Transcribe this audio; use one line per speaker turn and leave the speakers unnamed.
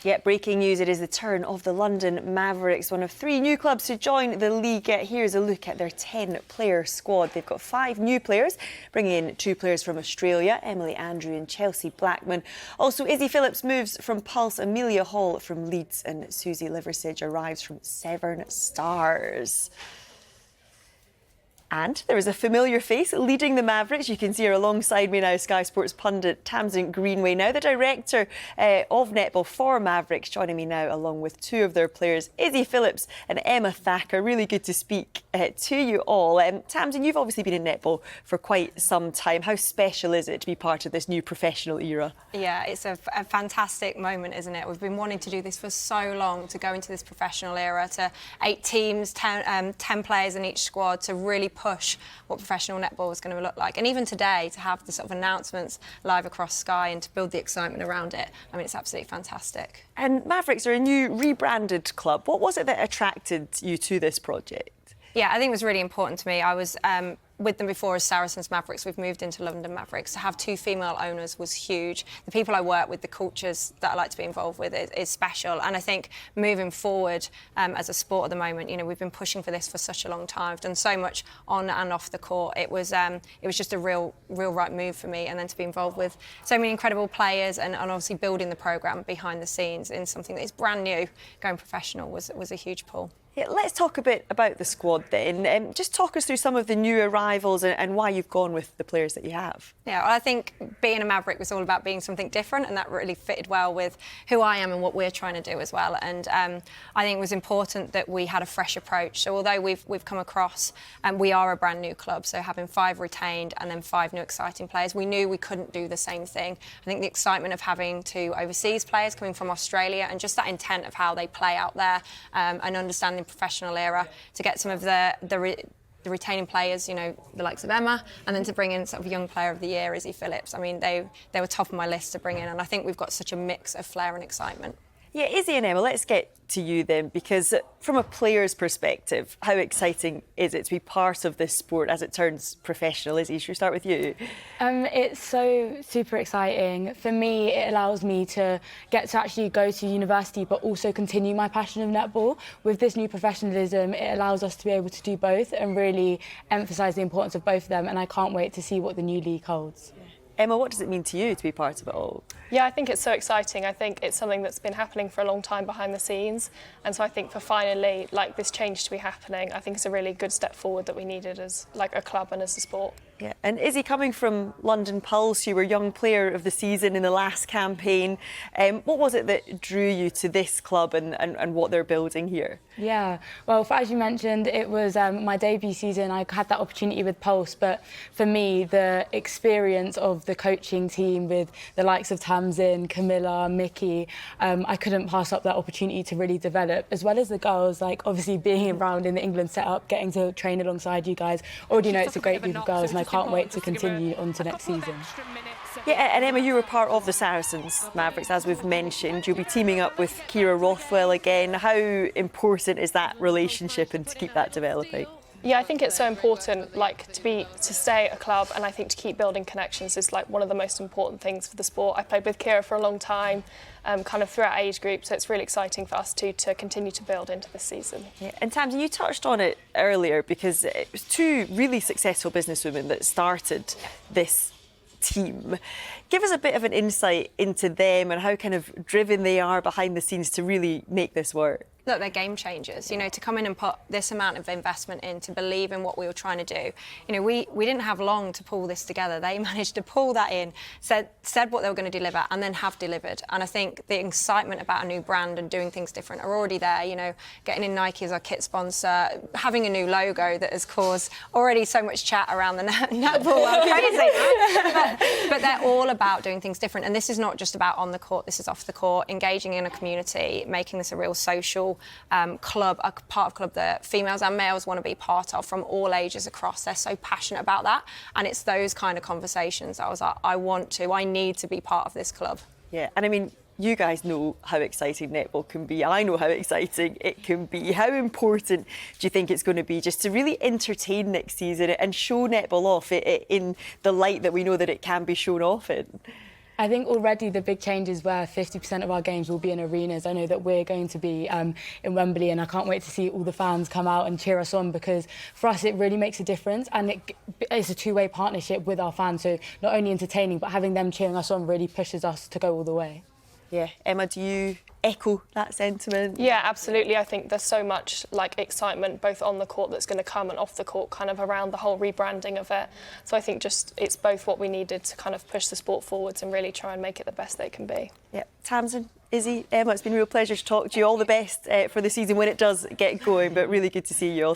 Yeah, breaking news, it is the turn of the London Mavericks, one of 3 new clubs to join the league. Here's a look at their 10-player squad. They've got 5 new players, bringing in 2 players from Australia, Emily Andrew and Chelsea Blackman. Also, Izzi Phillips moves from Pulse, Amelia Hall from Leeds, and Susie Liversidge arrives from Severn Stars. And there is a familiar face leading the Mavericks. You can see her alongside me now, Sky Sports pundit Tamsin Greenway, now the director of netball for Mavericks, joining me now along with 2 of their players, Izzi Phillips and Emma Thacker. Really good to speak to you all. Tamsin, you've obviously been in netball for quite some time. How special is it to be part of this new professional era?
Yeah, it's a fantastic moment, isn't it? We've been wanting to do this for so long, to go into this professional era, to 8 teams, 10 players in each squad, to really push what professional netball was going to look like. And even today, to have the sort of announcements live across Sky and to build the excitement around it, I mean, it's absolutely fantastic.
And Mavericks are a new rebranded club. What was it that attracted you to this project?
Yeah, I think it was really important to me. I was with them before as Saracens Mavericks. We've moved into London Mavericks. To have 2 female owners was huge. The people I work with, the cultures that I like to be involved with is special. And I think moving forward as a sport at the moment, you know, we've been pushing for this for such a long time. I've done so much on and off the court. It was just a real right move for me. And then to be involved with so many incredible players and obviously building the programme behind the scenes in something that is brand new, going professional was a huge pull.
Yeah, let's talk a bit about the squad then. Just talk us through some of the new arrivals and why you've gone with the players that you have.
Yeah, well, I think being a Maverick was all about being something different, and that really fitted well with who I am and what we're trying to do as well. And I think it was important that we had a fresh approach. So although we've come across, we are a brand new club, so having 5 retained and then 5 new exciting players, we knew we couldn't do the same thing. I think the excitement of having 2 overseas players coming from Australia and just that intent of how they play out there and understanding professional era, to get some of the retaining players, you know, the likes of Emma, and then to bring in sort of young player of the year, Izzi Phillips. I mean, they were top of my list to bring in, and I think we've got such a mix of flair and excitement.
Yeah, Izzi and Emma, let's get to you then, because from a player's perspective, how exciting is it to be part of this sport as it turns professional? Izzi, should we start with you?
It's so super exciting. For me, it allows me to get to actually go to university but also continue my passion of netball. With this new professionalism, it allows us to be able to do both and really emphasise the importance of both of them, and I can't wait to see what the new league holds.
Emma, what does it mean to you to be part of it all?
Yeah, I think it's so exciting. I think it's something that's been happening for a long time behind the scenes. And so I think for finally, like, this change to be happening, I think it's a really good step forward that we needed as, like, a club and as a sport.
Yeah, and Izzi, coming from London Pulse, you were Young Player of the Season in the last campaign. What was it that drew you to this club and what they're building here?
Yeah, well, as you mentioned, it was my debut season. I had that opportunity with Pulse, but for me, the experience of the coaching team with the likes of Tamsin, Camilla, Mickey, I couldn't pass up that opportunity to really develop, as well as the girls, like obviously being around in the England setup, getting to train alongside you guys. Already know it's a great group of girls, and I can't wait to continue on to next season.
Yeah, and Emma, you were part of the Saracens Mavericks, as we've mentioned. You'll be teaming up with Kira Rothwell again. How important is that relationship and to keep that developing?
Yeah, I think it's so important, like, to stay at a club, and I think to keep building connections is like one of the most important things for the sport. I played with Kira for a long time, kind of throughout age groups, so it's really exciting for us to continue to build into this season.
Yeah. And Tamsin, you touched on it earlier because it was 2 really successful businesswomen that started this team. Give us a bit of an insight into them and how kind of driven they are behind the scenes to really make this work.
Look, they're game changers, you know, to come in and put this amount of investment in, to believe in what we were trying to do. You know, we didn't have long to pull this together. They managed to pull that in, said what they were going to deliver, and then have delivered. And I think the excitement about a new brand and doing things different are already there, you know, getting in Nike as our kit sponsor, having a new logo that has caused already so much chat around the netball world. Crazy. But they're all about doing things different. And this is not just about on the court, this is off the court, engaging in a community, making this a real social club, a part of club that females and males want to be part of from all ages across. They're so passionate about that, and it's those kind of conversations that I was like, I need to be part of this club.
Yeah, and I mean, you guys know how exciting netball can be. I know how exciting it can be. How important do you think it's going to be just to really entertain next season and show netball off in the light that we know that it can be shown off in?
I think already the big change is where 50% of our games will be in arenas. I know that we're going to be in Wembley, and I can't wait to see all the fans come out and cheer us on, because for us it really makes a difference, and it's a two-way partnership with our fans. So not only entertaining, but having them cheering us on really pushes us to go all the way.
Yeah, Emma, do you echo that sentiment?
Yeah, absolutely. I think there's so much excitement both on the court that's going to come and off the court, kind of around the whole rebranding of it. So I think just it's both what we needed to kind of push the sport forwards and really try and make it the best they can be.
Yeah, Tamsin, Izzi, Emma, it's been a real pleasure to talk to you. All the best for the season when it does get going, but really good to see you all.